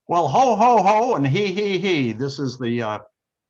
Well, ho ho ho and he. This is the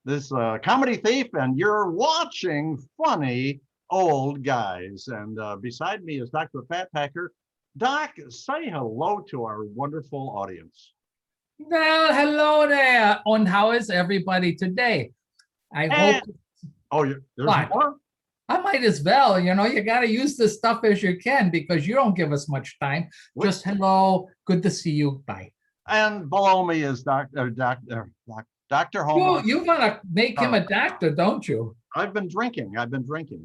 this comedy thief, and you're watching Funny Old Guys. And beside me is Dr. Fat Packer. Doc, say hello to our wonderful audience. Well, hello there. And how is everybody today? I And hope there's what? more. I might as well, you got to use this stuff as you can because you don't give us much time. Just hello, good to see you. Bye. And below me is Dr. Homer. You want to make him a doctor, don't you? I've been drinking.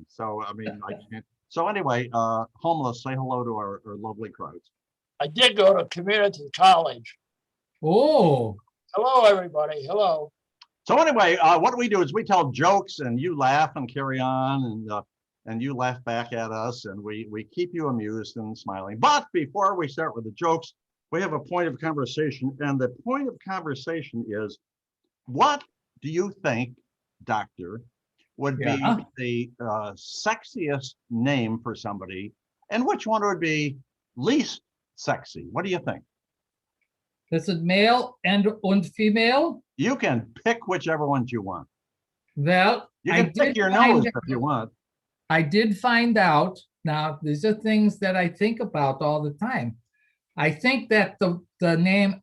So I mean, I can't. So anyway, homeless, say hello to our lovely crowds. I did go to community college. Oh, Hello, everybody. Hello. So anyway, what we do is we tell jokes, and you laugh and carry on, and you laugh back at us, and we keep you amused and smiling. But before we start with the jokes, we have a point of conversation, and the point of conversation is, what do you think, Doctor, would be the sexiest name for somebody, and which one would be least sexy? What do you think? is it male and female? You can pick whichever ones you want. Well, You can pick your nose if you want. I did find out. Now, these are things that I think about all the time. I think that the name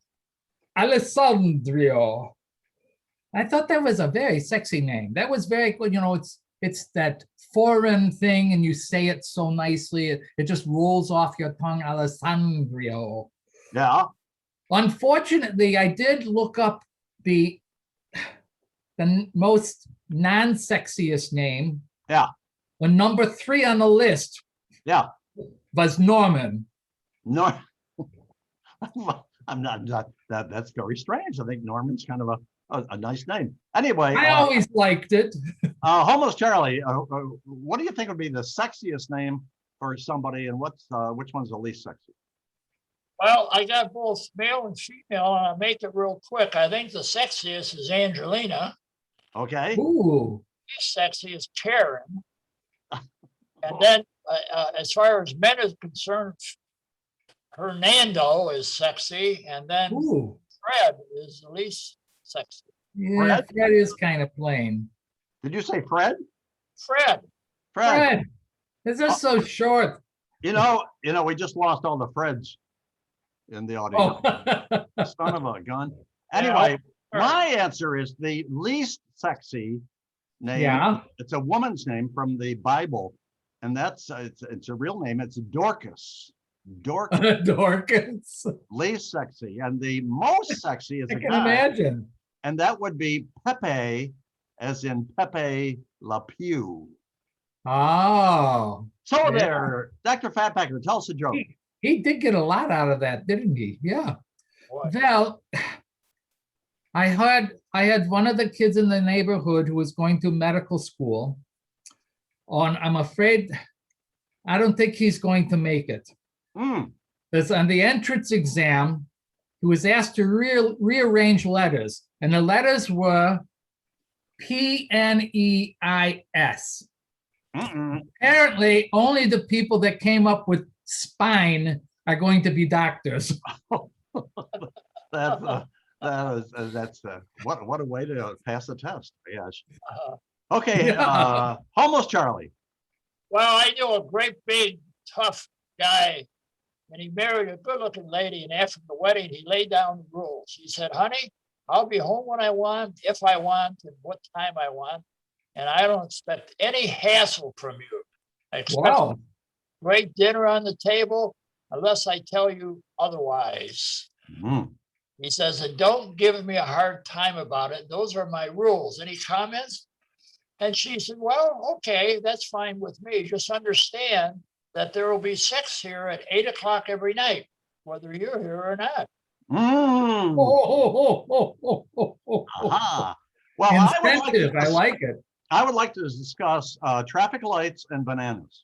Alessandro, I thought that was a very sexy name. That was very good. It's that foreign thing, and you say it so nicely. It just rolls off your tongue, Alessandro. Yeah. Unfortunately, I did look up the most non-sexiest name. Yeah. The number 3 on the list. Yeah. Was Norman. No, I'm not that's very strange. I think Norman's kind of a nice name. Anyway, I always liked it. Homeless Charlie, what do you think would be the sexiest name for somebody, and which one's the least sexy? Well, I got both male and female, and I'll make it real quick. I think the sexiest is Angelina. Okay. Ooh. Least sexy is Karen. And then, as far as men is concerned, Hernando is sexy, and then Fred is the least sexy. Yeah, Fred is kind of plain. Did you say Fred? Fred. This is so short. We just lost all the Freds in the audience. Oh. Son of a gun. Anyway, my answer is the least sexy name. Yeah. It's a woman's name from the Bible, and it's a real name. It's Dorcas. Dorcas. Least sexy, and the most sexy is I a can guy, imagine. and that would be Pepe, as in Pepe Le Pew. Oh. So there, Dr. Fatpacker, tell us a joke. He did get a lot out of that, didn't he? Yeah. What? Well, I had one of the kids in the neighborhood who was going to medical school. I'm afraid, I don't think he's going to make it. Because on the entrance exam, he was asked to rearrange letters, and the letters were PNEIS. Apparently, only the people that came up with spine are going to be doctors. That's what a way to pass the test. Yes. Okay, homeless Charlie. Well, I knew a great big tough guy, and he married a good-looking lady. And after the wedding, he laid down the rules. He said, "Honey, I'll be home when I want, if I want, and what time I want, and I don't expect any hassle from you. I expect a great dinner on the table, unless I tell you otherwise." He says, "And don't give me a hard time about it. Those are my rules. Any comments?" And she said, "Well, okay, that's fine with me. Just understand that there will be sex here at 8 o'clock every night, whether you're here or not." Well, incentive. I like it. I would like to discuss traffic lights and bananas.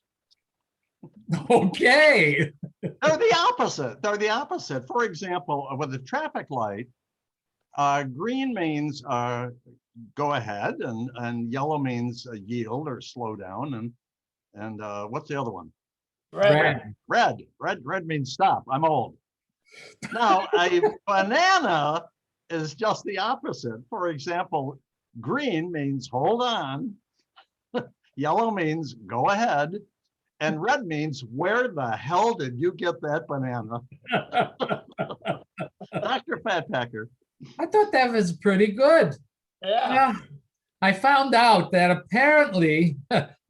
Okay. They're the opposite. For example, with a traffic light, green means go ahead, and yellow means yield or slow down, and what's the other one? Red. Red means stop. I'm old. Now, a banana is just the opposite. For example, green means hold on, yellow means go ahead, and red means where the hell did you get that banana? Dr. Fatpacker. I thought that was pretty good. Yeah, Yeah. I found out that apparently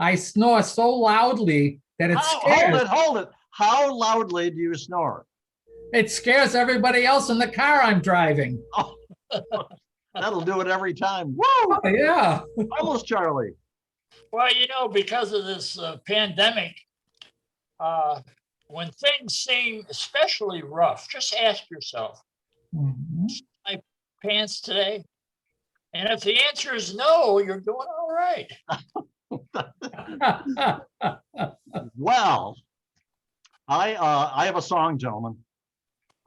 I snore so loudly that Hold it. How loudly do you snore? it scares everybody else in the car I'm driving. Oh, that'll do it every time. Woo! Yeah. Almost Charlie. well, because of this pandemic, when things seem especially rough, just ask yourself, Mhm. pants today? And if the answer is no, you're doing all right. Well, I have a song, gentlemen.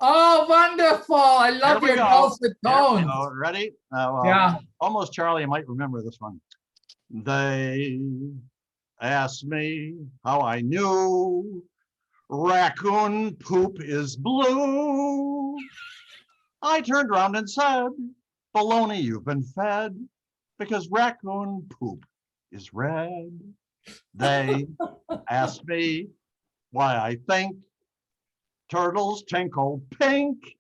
Oh, wonderful. I love Here we your go. dulcet Here we tones. go. Ready? Now, Yeah. almost Charlie, I might remember this one. They asked me how I knew raccoon poop is blue. I turned around and said, baloney, you've been fed because raccoon poop is red. They asked me why I think turtles tinkle pink.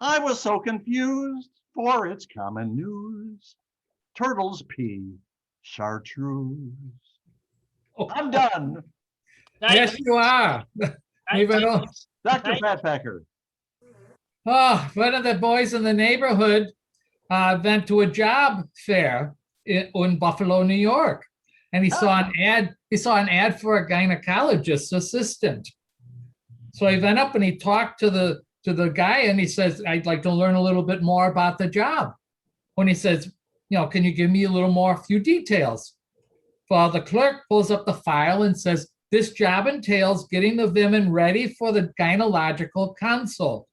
I was so confused, for it's common news. Turtles pee chartreuse. I'm done. Yes, you are. Even though- Dr. Fatpacker. Oh, one of the boys in the neighborhood went to a job fair in Buffalo, New York. And he saw an ad for a gynecologist assistant. So he went up and he talked to the guy and he says, I'd like to learn a little bit more about the job. When he says, can you give me a few details? Well, the clerk pulls up the file and says, this job entails getting the women ready for the gynecological consult.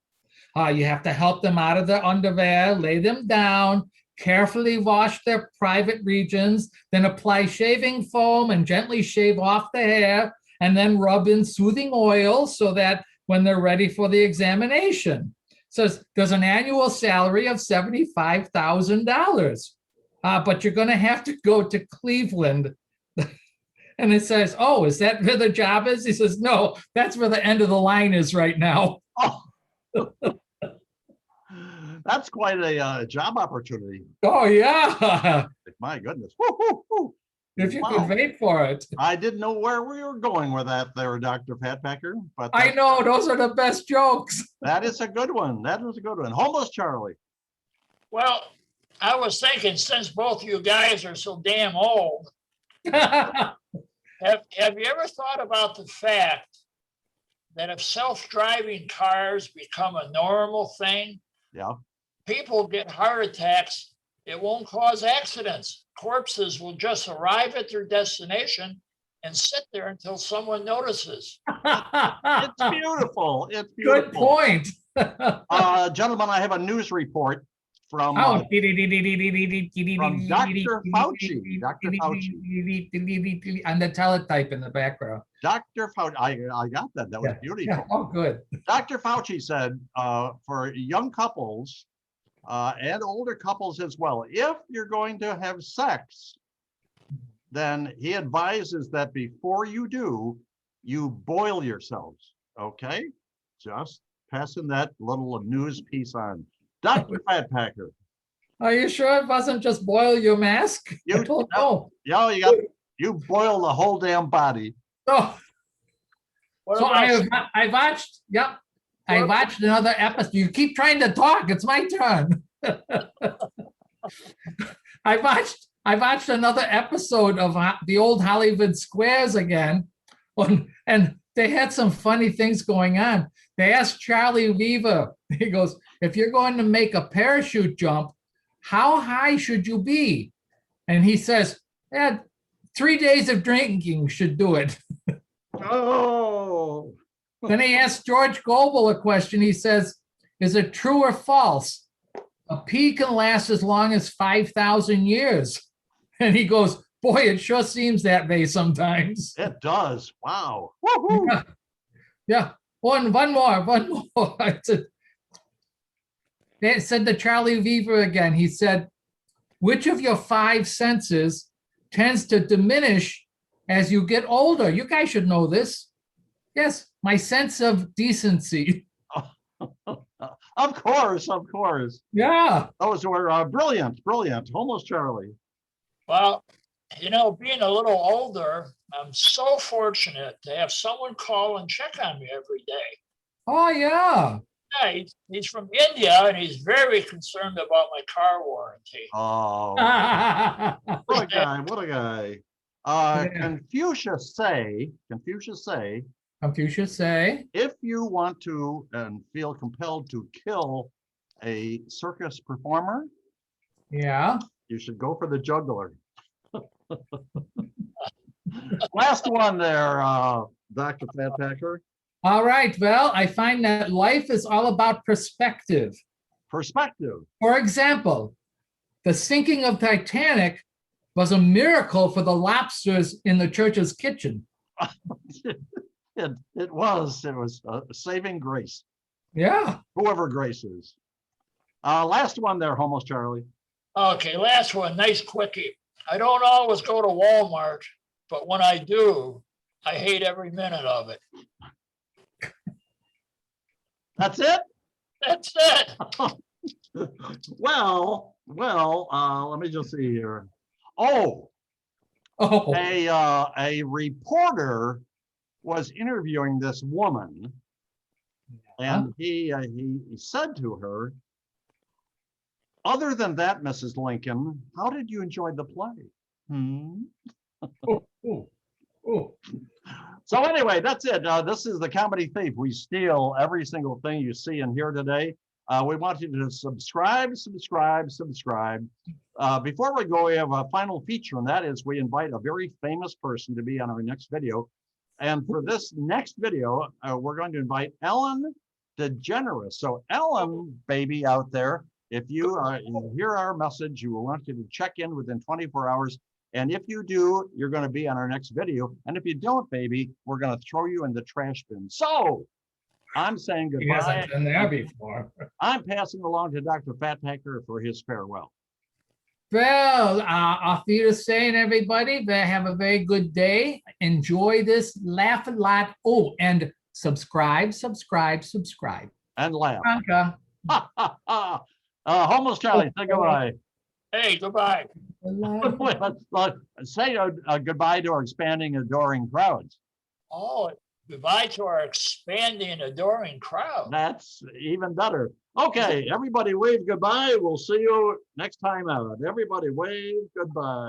You have to help them out of their underwear, lay them down, carefully wash their private regions, then apply shaving foam and gently shave off the hair, and then rub in soothing oil so that when they're ready for the examination. Says there's an annual salary of $75,000, but you're going to have to go to Cleveland. And it says, oh, is that where the job is? He says, no, that's where the end of the line is right now. Oh. That's quite a job opportunity. Oh, yeah. My goodness. Woo, woo, woo. If you Wow. could wait for it. I didn't know where we were going with that there, Dr. Fatpacker, but I know, those are the best jokes. that is a good one. That is a good one. Homeless Charlie. Well, I was thinking, since both you guys are so damn old, have you ever thought about the fact that if self-driving cars become a normal thing, Yeah. people get heart attacks, it won't cause accidents. Corpses will just arrive at their destination and sit there until someone notices. It's beautiful. It's beautiful. Good point. Gentlemen, I have a news report from Oh. Dr. Fauci. Dr. Fauci. And the teletype in the background. Dr. Fauci. I got that. That was beautiful. Yeah. Oh, good. Dr. Fauci said for young couples and older couples as well, if you're going to have sex, then he advises that before you do, you boil yourselves. Okay? Just passing that little news piece on. Dr. Fatpacker. Are you sure it wasn't just boil your mask? You- I don't know. Yeah, you boil the whole damn body. So, What so about- I watched, yep. I watched another episode. You keep trying to talk. It's my turn. I watched another episode of the old Hollywood Squares again. And they had some funny things going on. They asked Charlie Weaver, he goes, if you're going to make a parachute jump, how high should you be? And he says, 3 days of drinking should do it. Oh. Then he asked George Gobel a question. He says, is it true or false? A pea can last as long as 5,000 years. And he goes, boy, it sure seems that way sometimes. It does. Wow. Woo-hoo. Yeah. One more. They said to Charlie Weaver again, he said, which of your five senses tends to diminish as you get older? You guys should know this. Yes, my sense of decency. Of course, of course. Yeah. Those were brilliant, brilliant. Almost Charlie. Well, being a little older, I'm so fortunate to have someone call and check on me every day. Oh, yeah. Yeah, he's from India and he's very concerned about my car warranty. Oh, what a guy, what a guy. Yeah. Confucius say, Confucius say, if you want to and feel compelled to kill a circus performer, yeah. you should go for the juggler. Last one there, Dr. Fat Packer. All right. Well, I find that life is all about perspective. Perspective. For example, the sinking of Titanic was a miracle for the lobsters in the church's kitchen. It was a saving grace, Yeah. whoever grace is. Last one there, Homos Charlie. Okay, last one, nice quickie. I don't always go to Walmart, but when I do, I hate every minute of it. That's it? That's it. Well, let me just see here. Oh, Oh, a reporter was interviewing this woman, and he said to her, other than that, Mrs. Lincoln, how did you enjoy the play? oh, oh, oh. So anyway, that's it. This is the Comedy Thief. We steal every single thing you see and hear today. We want you to subscribe. Before we go, we have a final feature, and that is we invite a very famous person to be on our next video. And for this next video, we're going to invite Ellen DeGeneres. So Ellen, baby out there, if you hear our message, you will want you to check in within 24 hours. And if you do, you're going to be on our next video. And if you don't, baby, we're going to throw you in the trash bin. So I'm saying He goodbye. hasn't been there before. I'm passing along to Dr. Fat Packer for his farewell. Well, auf Wiedersehen, everybody. Have a very good day. Enjoy this. Laugh a lot. Oh, and subscribe. And laugh. Franca. Homos Charlie, say goodbye. Hey, goodbye. Let's say goodbye to our expanding, adoring crowds. Oh, goodbye to our expanding, adoring crowd. That's even better. Okay, everybody wave goodbye. We'll see you next time out. Everybody wave goodbye.